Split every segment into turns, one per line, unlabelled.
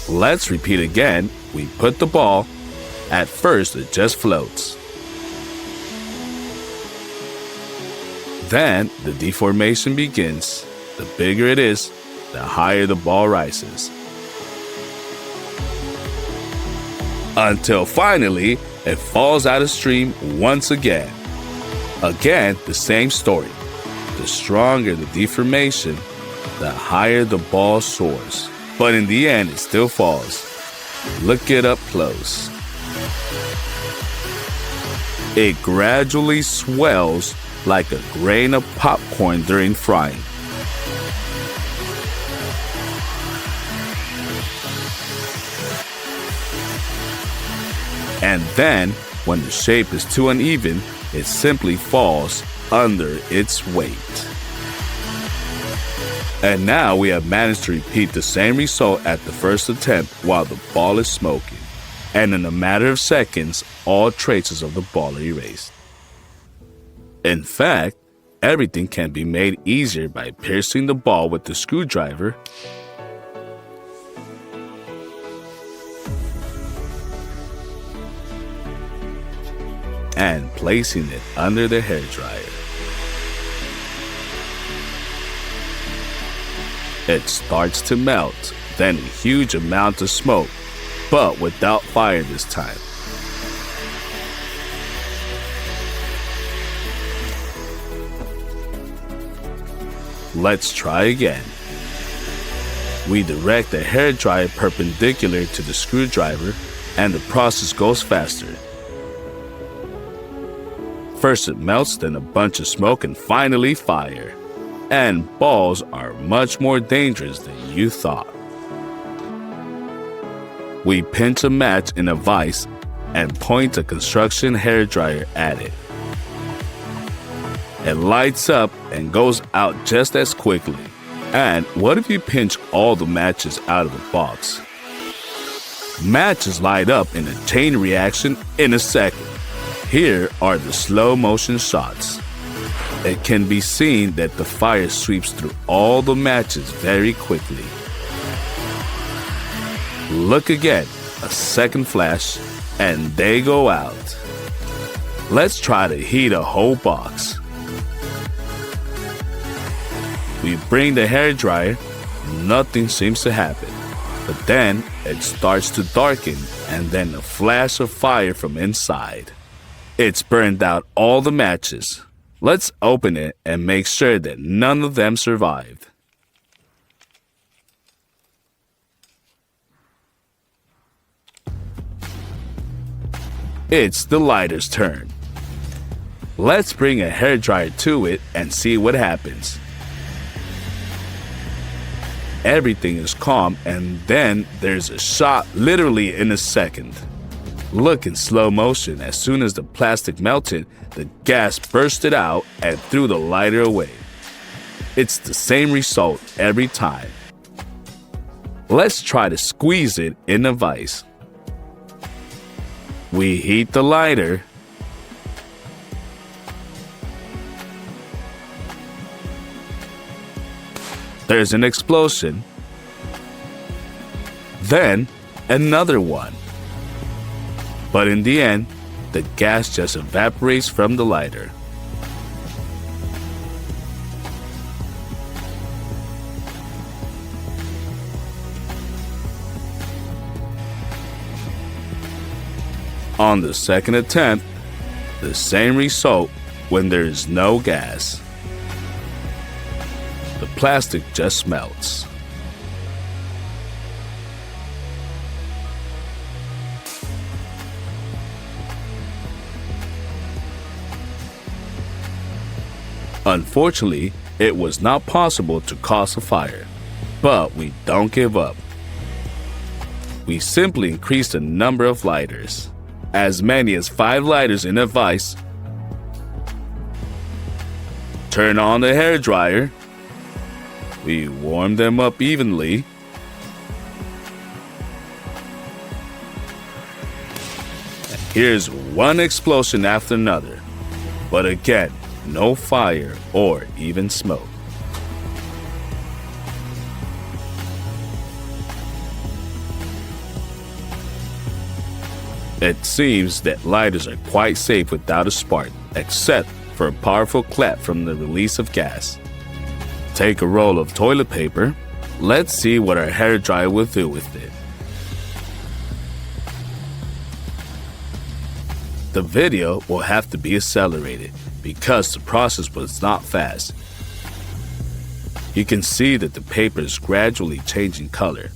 Let's repeat again. We put the ball. At first, it just floats. Then, the deformation begins. The bigger it is, the higher the ball rises. Until finally, it falls out of stream once again. Again, the same story. The stronger the deformation, the higher the ball soars. But in the end, it still falls. Look it up close. It gradually swells like a grain of popcorn during frying. And then, when the shape is too uneven, it simply falls under its weight. And now we have managed to repeat the same result at the first attempt while the ball is smoking. And in a matter of seconds, all traces of the ball are erased. In fact, everything can be made easier by piercing the ball with the screwdriver and placing it under the hairdryer. It starts to melt, then a huge amount of smoke, but without fire this time. Let's try again. We direct the hairdryer perpendicular to the screwdriver, and the process goes faster. First it melts, then a bunch of smoke, and finally fire. And balls are much more dangerous than you thought. We pinch a match in a vise and point a construction hairdryer at it. It lights up and goes out just as quickly. And what if you pinch all the matches out of the box? Matches light up in a chain reaction in a second. Here are the slow motion shots. It can be seen that the fire sweeps through all the matches very quickly. Look again, a second flash, and they go out. Let's try to heat a whole box. We bring the hairdryer, nothing seems to happen. But then it starts to darken, and then a flash of fire from inside. It's burned out all the matches. Let's open it and make sure that none of them survived. It's the lighter's turn. Let's bring a hairdryer to it and see what happens. Everything is calm, and then there's a shot literally in a second. Look in slow motion. As soon as the plastic melted, the gas bursted out and threw the lighter away. It's the same result every time. Let's try to squeeze it in a vise. We heat the lighter. There's an explosion. Then another one. But in the end, the gas just evaporates from the lighter. On the second attempt, the same result when there is no gas. The plastic just melts. Unfortunately, it was not possible to cause a fire, but we don't give up. We simply increase the number of lighters, as many as 5 lighters in a vise. Turn on the hairdryer. We warm them up evenly. And here's one explosion after another, but again, no fire or even smoke. It seems that lighters are quite safe without a spark, except for a powerful clap from the release of gas. Take a roll of toilet paper. Let's see what our hairdryer will do with it. The video will have to be accelerated because the process was not fast. You can see that the paper is gradually changing color,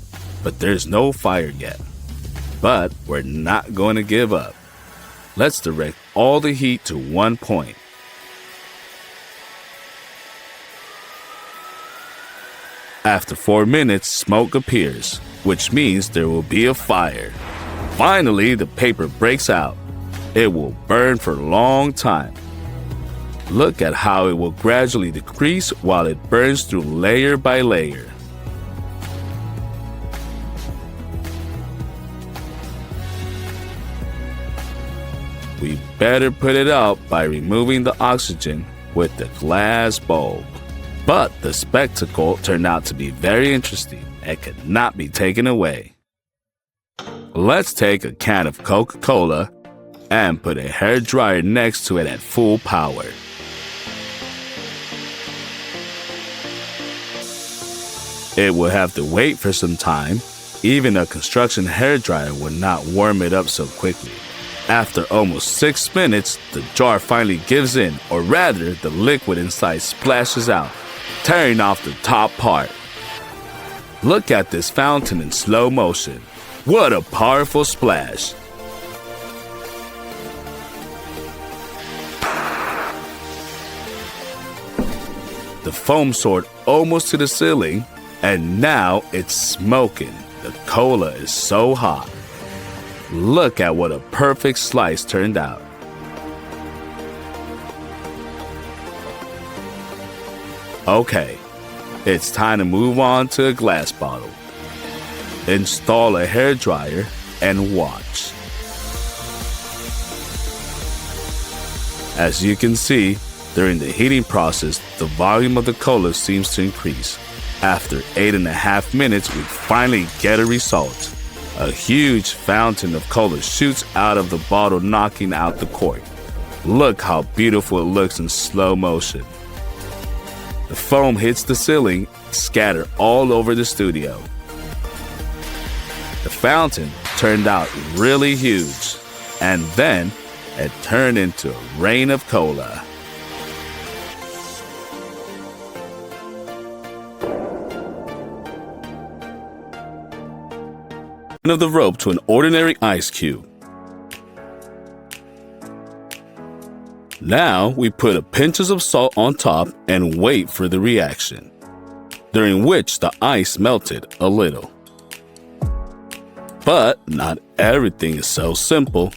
but there's no fire yet. But we're not going to give up. Let's direct all the heat to one point. After 4 minutes, smoke appears, which means there will be a fire. Finally, the paper breaks out. It will burn for a long time. Look at how it will gradually decrease while it burns through layer by layer. We better put it out by removing the oxygen with the glass bulb. But the spectacle turned out to be very interesting and could not be taken away. Let's take a can of Coca-Cola and put a hairdryer next to it at full power. It will have to wait for some time. Even a construction hairdryer will not warm it up so quickly. After almost 6 minutes, the jar finally gives in, or rather, the liquid inside splashes out, tearing off the top part. Look at this fountain in slow motion. What a powerful splash! The foam soared almost to the ceiling, and now it's smoking. The cola is so hot. Look at what a perfect slice turned out. Okay, it's time to move on to a glass bottle. Install a hairdryer and watch. As you can see, during the heating process, the volume of the cola seems to increase. After 8.5 minutes, we finally get a result. A huge fountain of cola shoots out of the bottle, knocking out the cork. Look how beautiful it looks in slow motion. The foam hits the ceiling, scattered all over the studio. The fountain turned out really huge, and then it turned into a rain of cola. Of the rope to an ordinary ice cube. Now we put a pinches of salt on top and wait for the reaction, during which the ice melted a little. But not everything is so simple.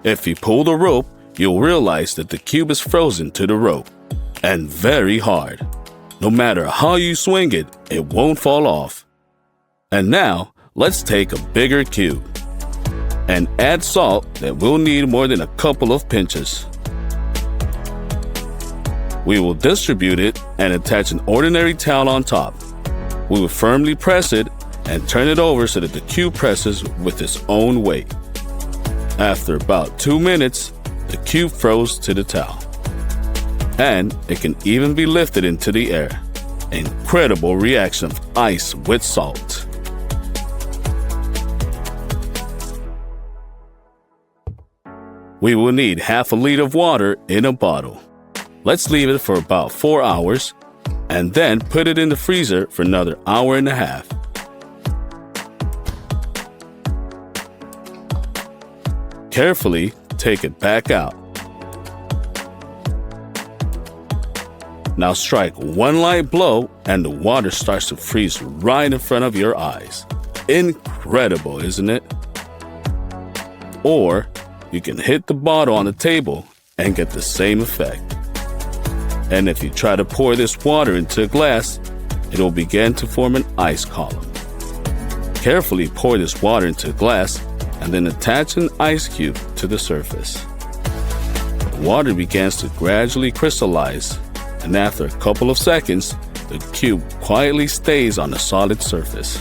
If you pull the rope, you'll realize that the cube is frozen to the rope, and very hard. No matter how you swing it, it won't fall off. And now, let's take a bigger cube and add salt that will need more than a couple of pinches. We will distribute it and attach an ordinary towel on top. We will firmly press it and turn it over so that the cube presses with its own weight. After about 2 minutes, the cube froze to the towel. And it can even be lifted into the air. Incredible reaction of ice with salt. We will need half a liter of water in a bottle. Let's leave it for about 4 hours and then put it in the freezer for another hour and a half. Carefully take it back out. Now strike one light blow and the water starts to freeze right in front of your eyes. Incredible, isn't it? Or you can hit the bottle on the table and get the same effect. And if you try to pour this water into a glass, it will begin to form an ice column. Carefully pour this water into a glass and then attach an ice cube to the surface. The water begins to gradually crystallize, and after a couple of seconds, the cube quietly stays on a solid surface.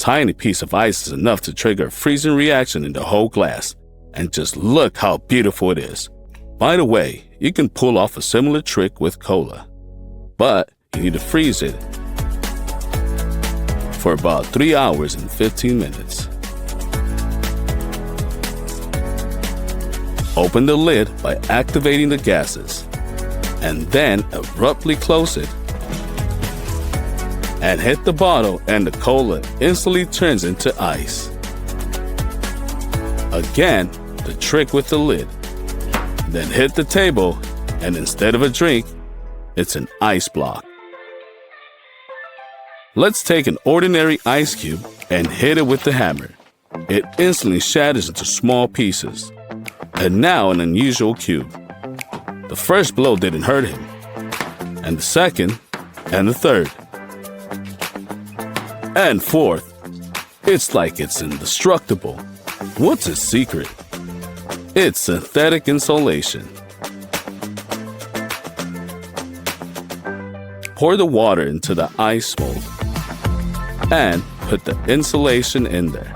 tiny piece of ice is enough to trigger a freezing reaction in the whole glass. And just look how beautiful it is. By the way, you can pull off a similar trick with cola, but you need to freeze it for about 3 hours and 15 minutes. Open the lid by activating the gases, and then abruptly close it. And hit the bottle, and the cola instantly turns into ice. Again, the trick with the lid. Then hit the table, and instead of a drink, it's an ice block. Let's take an ordinary ice cube and hit it with the hammer. It instantly shatters into small pieces. And now an unusual cube. The first blow didn't hurt him, and the second, and the third, and fourth. It's like it's indestructible. What's its secret? It's synthetic insulation. Pour the water into the ice mold and put the insulation in there.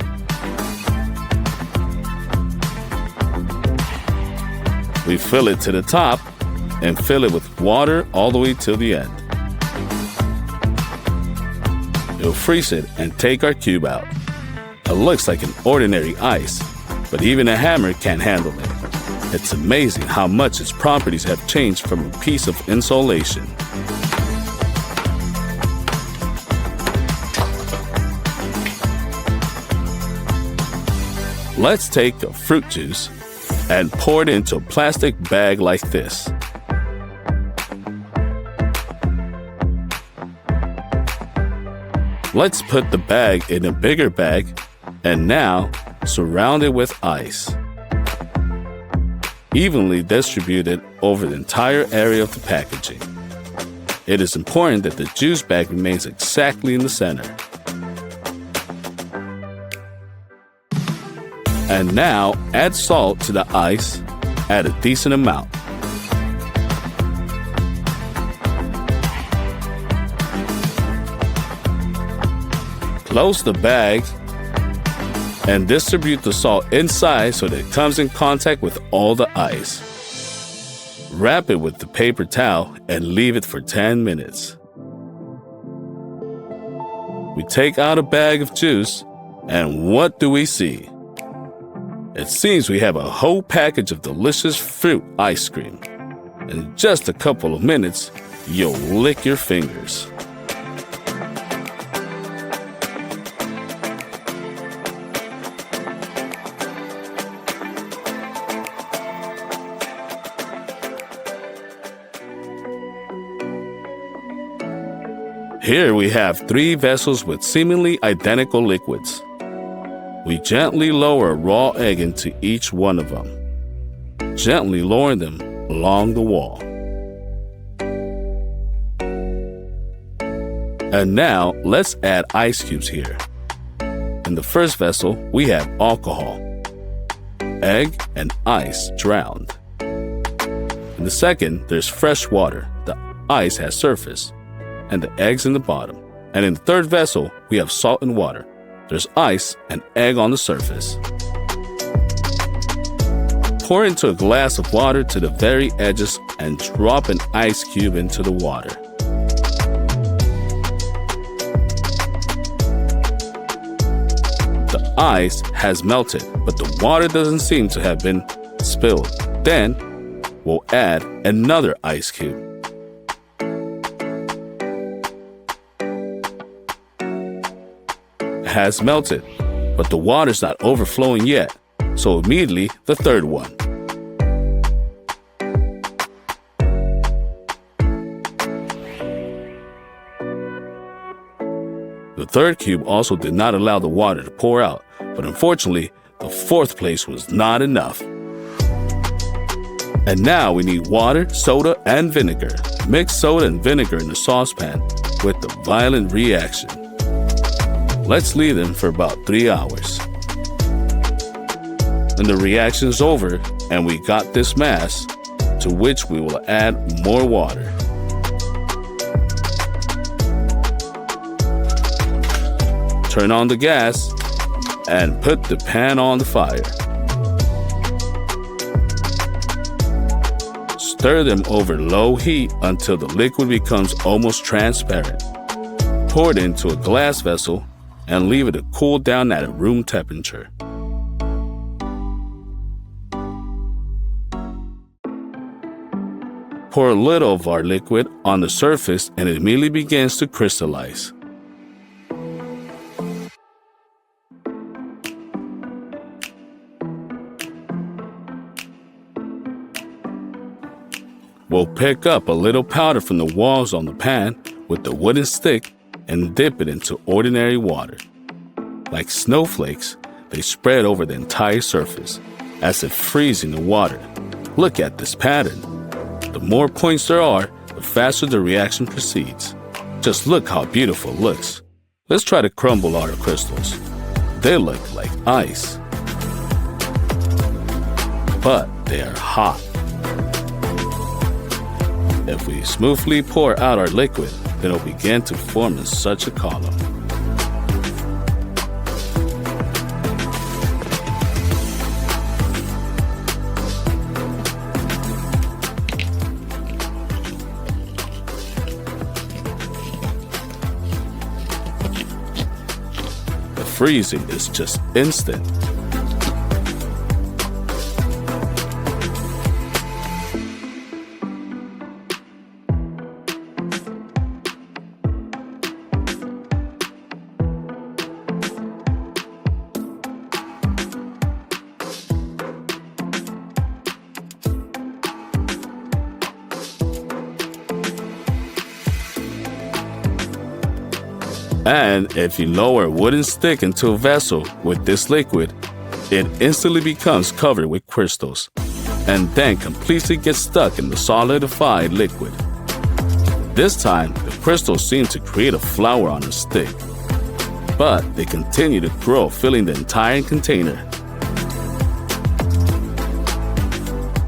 We fill it to the top and fill it with water all the way till the end. We'll freeze it and take our cube out. It looks like an ordinary ice, but even a hammer can't handle it. It's amazing how much its properties have changed from a piece of insulation. Let's take a fruit juice and pour it into a plastic bag like this. Let's put the bag in a bigger bag and now surround it with ice. Evenly distributed over the entire area of the packaging. It is important that the juice bag remains exactly in the center. And now add salt to the ice at a decent amount. Close the bag and distribute the salt inside so that it comes in contact with all the ice. Wrap it with the paper towel and leave it for 10 minutes. We take out a bag of juice, and what do we see? It seems we have a whole package of delicious fruit ice cream. In just a couple of minutes, you'll lick your fingers. Here we have 3 vessels with seemingly identical liquids. We gently lower a raw egg into each one of them, gently lowering them along the wall. And now let's add ice cubes here. In the first vessel, we have alcohol, egg, and ice drowned. In the second, there's fresh water. The ice has surface, and the eggs in the bottom. And in the third vessel, we have salt and water. There's ice and egg on the surface. Pour into a glass of water to the very edges and drop an ice cube into the water. The ice has melted, but the water doesn't seem to have been spilled. Then, we'll add another ice cube. Has melted, but the water's not overflowing yet, so immediately the third one. The third cube also did not allow the water to pour out, but unfortunately, the fourth place was not enough. And now we need water, soda, and vinegar. Mix soda and vinegar in the saucepan with the violent reaction. Let's leave them for about 3 hours. When the reaction is over and we got this mass, to which we will add more water. Turn on the gas and put the pan on the fire. Stir them over low heat until the liquid becomes almost transparent. Pour it into a glass vessel and leave it to cool down at room temperature. Pour a little of our liquid on the surface and it immediately begins to crystallize. We'll pick up a little powder from the walls on the pan with the wooden stick and dip it into ordinary water. Like snowflakes, they spread over the entire surface, as if freezing the water. Look at this pattern. The more points there are, the faster the reaction proceeds. Just look how beautiful it looks. Let's try to crumble our crystals. They look like ice, but they are hot. If we smoothly pour out our liquid, then it will begin to form in such a column. The freezing is just instant. And if you lower a wooden stick into a vessel with this liquid, it instantly becomes covered with crystals and then completely gets stuck in the solidified liquid. This time, the crystals seem to create a flower on a stick, but they continue to grow, filling the entire container.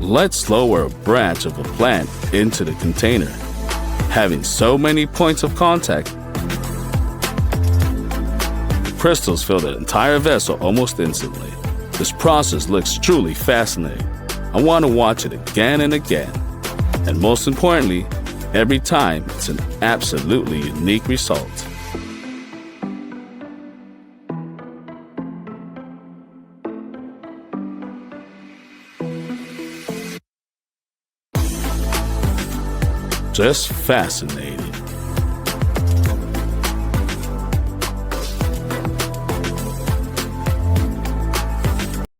Let's lower a branch of a plant into the container. Having so many points of contact, crystals fill the entire vessel almost instantly. This process looks truly fascinating. I want to watch it again and again. And most importantly, every time it's an absolutely unique result. Just fascinating.